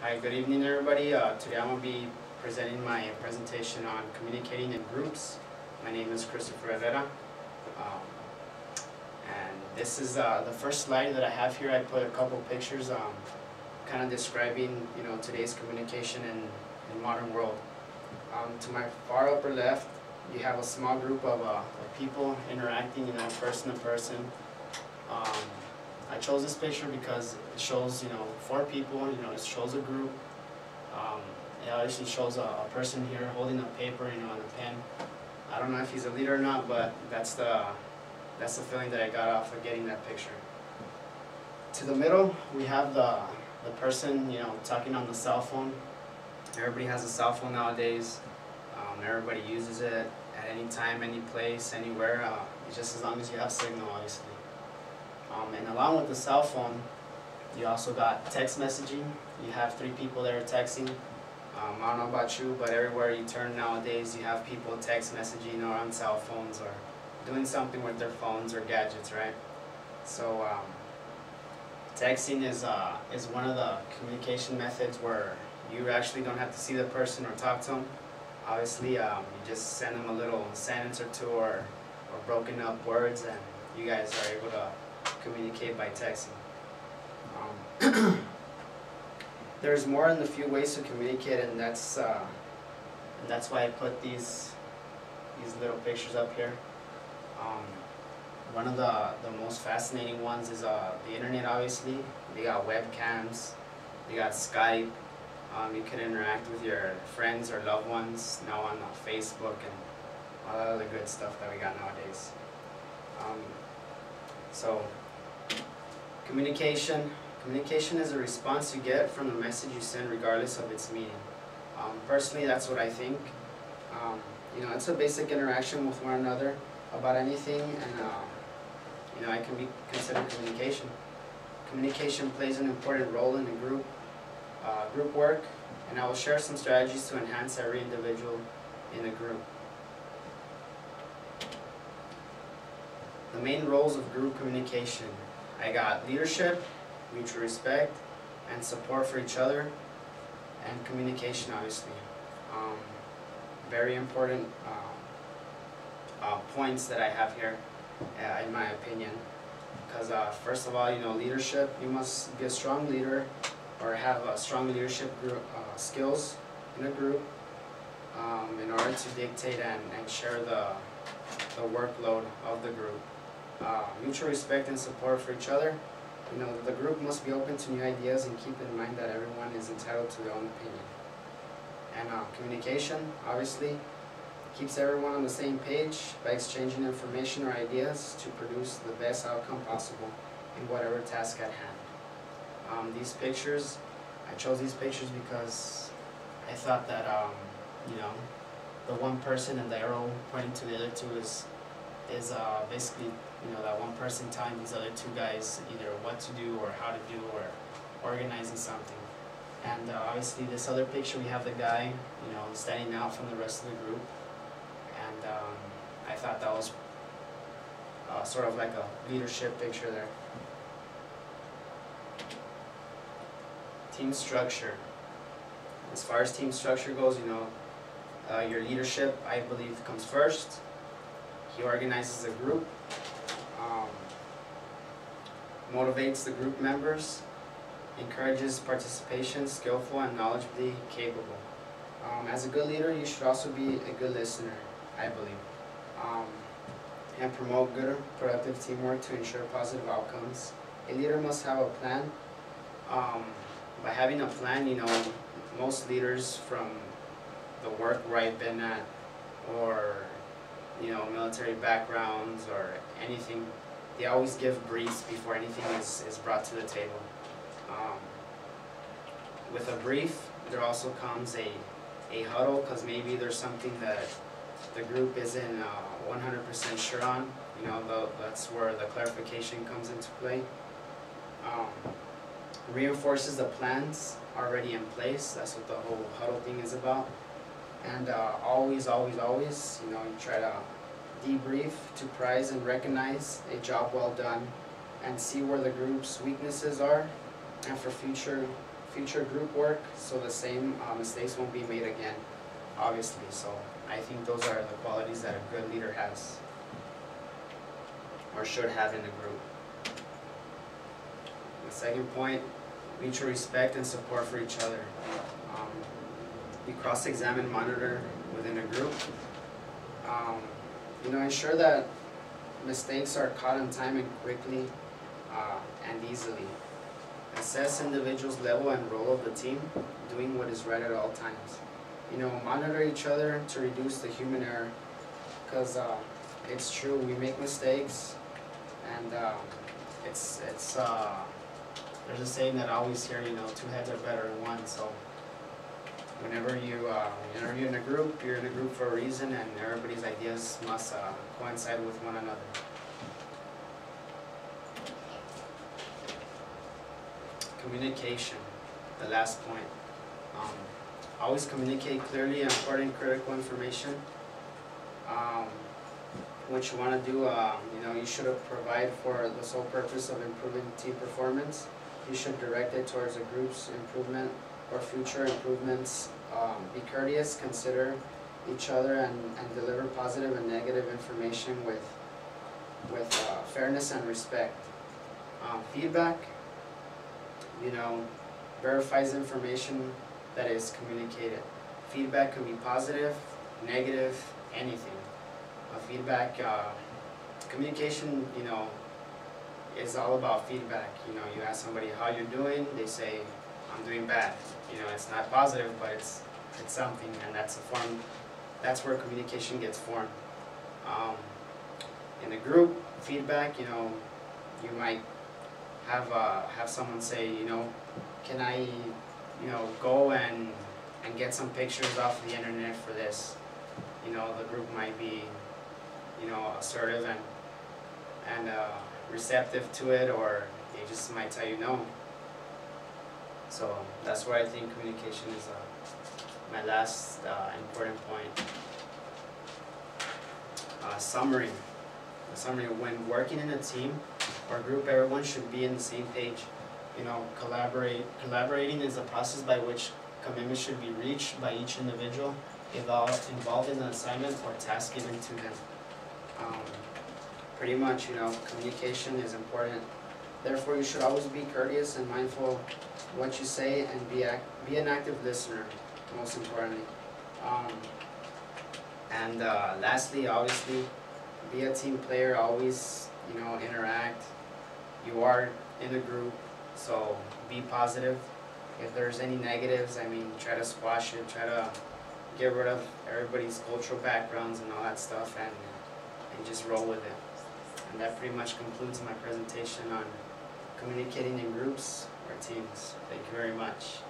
Hi, good evening everybody. Today I'm going to be presenting my presentation on communicating in groups. My name is Christopher Herrera. And this is the first slide that I have here. I put a couple pictures kind of describing today's communication in modern world. To my far upper left, you have a small group of people interacting person to person. I chose this picture because it shows, 4 people, it shows a group. It obviously shows a person here holding a paper, and a pen. I don't know if he's a leader or not, but that's the feeling that I got off of getting that picture. To the middle, we have the person, talking on the cell phone. Everybody has a cell phone nowadays. Everybody uses it at any time, any place, anywhere, just as long as you have signal, obviously. And along with the cell phone, you also got text messaging. You have 3 people that are texting. I don't know about you, but everywhere you turn nowadays, you have people text messaging or on cell phones or doing something with their phones or gadgets, right? So texting is one of the communication methods where you actually don't have to see the person or talk to them. Obviously, you just send them a little sentence or two or broken up words, and you guys are able to communicate by texting. There's more than a few ways to communicate, and that's why I put these little pictures up here. One of the most fascinating ones is the internet. Obviously, they got webcams, they got Skype. You can interact with your friends or loved ones now on Facebook and all that other good stuff that we got nowadays. So, communication is a response you get from the message you send regardless of its meaning. Personally, that's what I think. It's a basic interaction with one another about anything, and it can be considered communication. Communication plays an important role in the group work, and I will share some strategies to enhance every individual in the group. The main roles of group communication. I got leadership, mutual respect, and support for each other, and communication, obviously. Very important points that I have here, in my opinion. Because first of all, leadership, you must be a strong leader or have strong leadership skills in a group in order to dictate and share the workload of the group. Mutual respect and support for each other. The group must be open to new ideas and keep in mind that everyone is entitled to their own opinion. And communication, obviously, keeps everyone on the same page by exchanging information or ideas to produce the best outcome possible in whatever task at hand. These pictures, I chose these pictures because I thought that, the one person and the arrow pointing to the other two is basically, that one person telling these other 2 guys either what to do or how to do or organizing something. And obviously this other picture, we have the guy, standing out from the rest of the group. And I thought that was sort of like a leadership picture there. Team structure. As far as team structure goes, your leadership, I believe, comes first. He organizes a group, motivates the group members, encourages participation, skillful and knowledgeably capable. As a good leader, you should also be a good listener, I believe, and promote good, productive teamwork to ensure positive outcomes. A leader must have a plan. By having a plan, most leaders from the work where I've been at, or military backgrounds or anything, they always give briefs before anything is brought to the table. With a brief, there also comes a huddle, because maybe there's something that the group isn't 100% sure on. That's where the clarification comes into play. Reinforces the plans already in place. That's what the whole huddle thing is about. And always, you try to debrief to prize and recognize a job well done and see where the group's weaknesses are, and for future future group work, so the same mistakes won't be made again, obviously. So I think those are the qualities that a good leader has, or should have in a group. The second point, mutual respect and support for each other. You cross-examine, monitor within a group. Ensure that mistakes are caught on time and quickly and easily. Assess individuals' level and role of the team, doing what is right at all times. Monitor each other to reduce the human error, because it's true, we make mistakes, and there's a saying that I always hear, two heads are better than one. So whenever you're in a group, you're in a group for a reason, and everybody's ideas must coincide with one another. Communication, the last point. Always communicate clearly important critical information. What you want to do, you should provide for the sole purpose of improving team performance. You should direct it towards a group's improvement or future improvements. Be courteous, consider each other, and deliver positive and negative information with fairness and respect. Feedback, verifies information that is communicated. Feedback can be positive, negative, anything. Feedback, communication, is all about feedback. You ask somebody how you're doing, they say, I'm doing bad. It's not positive, but it's something, and that's where communication gets formed. In a group, feedback, you might have someone say, can I, go and get some pictures off the internet for this? The group might be, assertive and receptive to it, or they just might tell you no. So that's why I think communication is my last important point. Summary. When working in a team or group, everyone should be on the same page. Collaborating is a process by which commitment should be reached by each individual involved in the assignment or task given to them. Pretty much, communication is important. Therefore, you should always be courteous and mindful of what you say, and be an active listener, most importantly. Lastly, obviously, be a team player. Always, interact. You are in a group, so be positive. If there's any negatives, try to squash it. Try to get rid of everybody's cultural backgrounds and all that stuff, and just roll with it. And that pretty much concludes my presentation on communicating in groups or teams. Thank you very much.